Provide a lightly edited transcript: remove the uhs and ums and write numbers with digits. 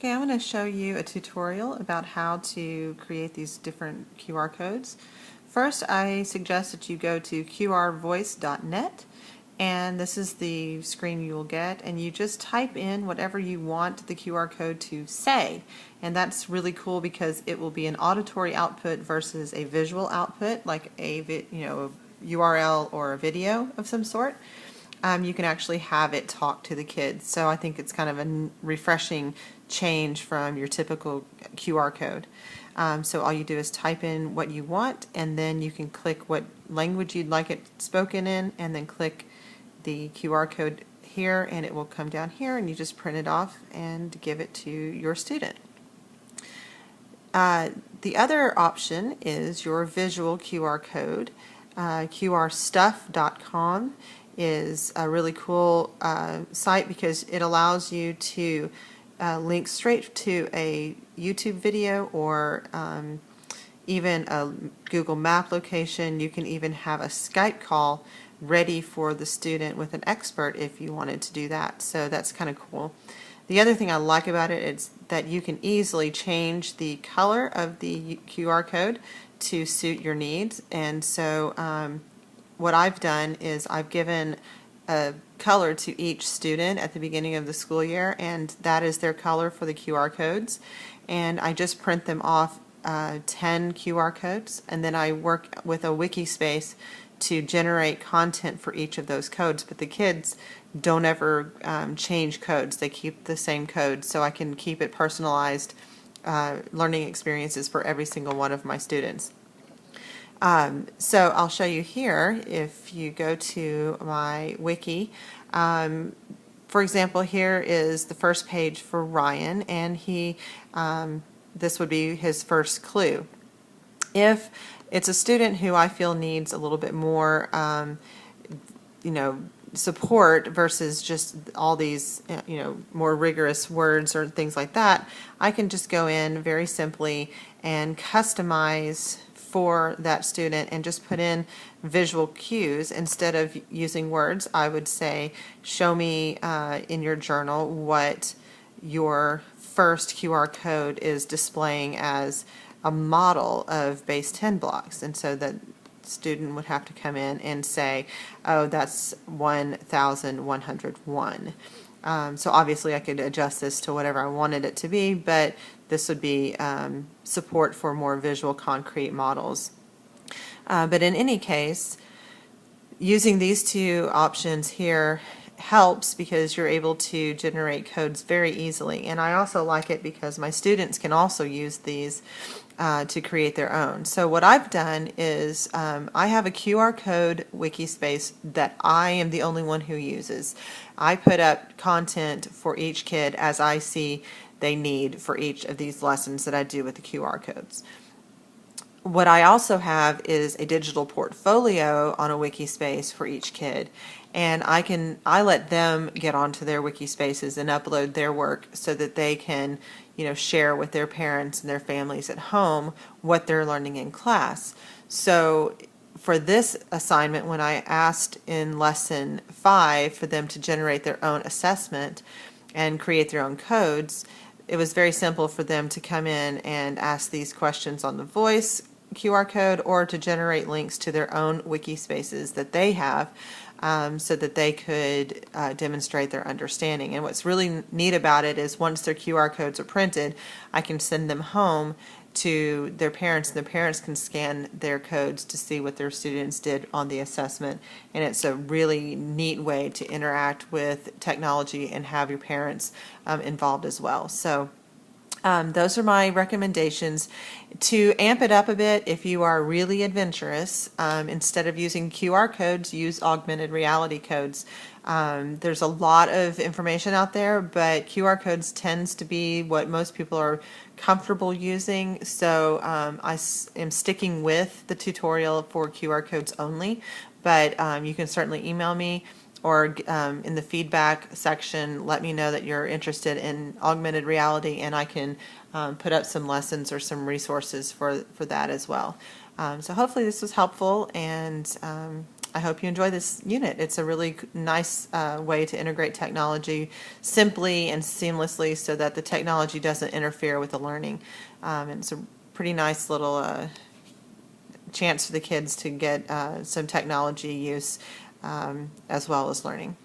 Okay, I'm going to show you a tutorial about how to create these different QR codes. First, I suggest that you go to qrvoice.net, and this is the screen you will get, and you just type in whatever you want the QR code to say. And that's really cool because it will be an auditory output versus a visual output, like a URL or a video of some sort. You can actually have it talk to the kids. So I think it's kind of a refreshing change from your typical QR code. So all you do is type in what you want, and then you can click what language you'd like it spoken in, and then click the QR code here, and it will come down here, and you just print it off and give it to your student. The other option is your visual QR code. QRstuff.com is a really cool site because it allows you to link straight to a YouTube video or even a Google Map location. You can even have a Skype call ready for the student with an expert if you wanted to do that. So that's kind of cool. The other thing I like about it is that you can easily change the color of the QR code to suit your needs. And so what I've done is I've given a color to each student at the beginning of the school year, and that is their color for the QR codes. And I just print them off 10 QR codes, and then I work with a Wikispace to generate content for each of those codes. But the kids don't ever change codes. They keep the same code, so I can keep it personalized learning experiences for every single one of my students. So I'll show you here. If you go to my wiki, for example, here is the first page for Ryan, and this would be his first clue. If it's a student who I feel needs a little bit more, support versus just all these, more rigorous words or things like that, I can just go in very simply and customize for that student and just put in visual cues. Instead of using words, I would say, show me in your journal what your first QR code is displaying as a model of base 10 blocks. And so that student would have to come in and say, oh, that's 1101. So obviously I could adjust this to whatever I wanted it to be, but this would be support for more visual concrete models. But in any case, using these two options here helps because you're able to generate codes very easily. And I also like it because my students can also use these to create their own. So what I've done is I have a QR code Wikispace that I am the only one who uses. I put up content for each kid as I see they need for each of these lessons that I do with the QR codes. What I also have is a digital portfolio on a Wikispace for each kid, and I let them get onto their Wikispaces and upload their work so that they can share with their parents and their families at home what they're learning in class. So for this assignment, when I asked in lesson 5 for them to generate their own assessment and create their own codes, it was very simple for them to come in and ask these questions on the voice QR code or to generate links to their own Wikispaces that they have so that they could demonstrate their understanding. And what's really neat about it is once their QR codes are printed, I can send them home to their parents, and the parents can scan their codes to see what their students did on the assessment. And it's a really neat way to interact with technology and have your parents involved as well. So those are my recommendations. To amp it up a bit, if you are really adventurous, instead of using QR codes, use augmented reality codes. There's a lot of information out there, but QR codes tends to be what most people are comfortable using, so I am sticking with the tutorial for QR codes only, but you can certainly email me or in the feedback section let me know that you're interested in augmented reality, and I can put up some lessons or some resources for that as well. So hopefully this was helpful, and I hope you enjoy this unit. It's a really nice way to integrate technology simply and seamlessly so that the technology doesn't interfere with the learning. And it's a pretty nice little chance for the kids to get some technology use as well as learning.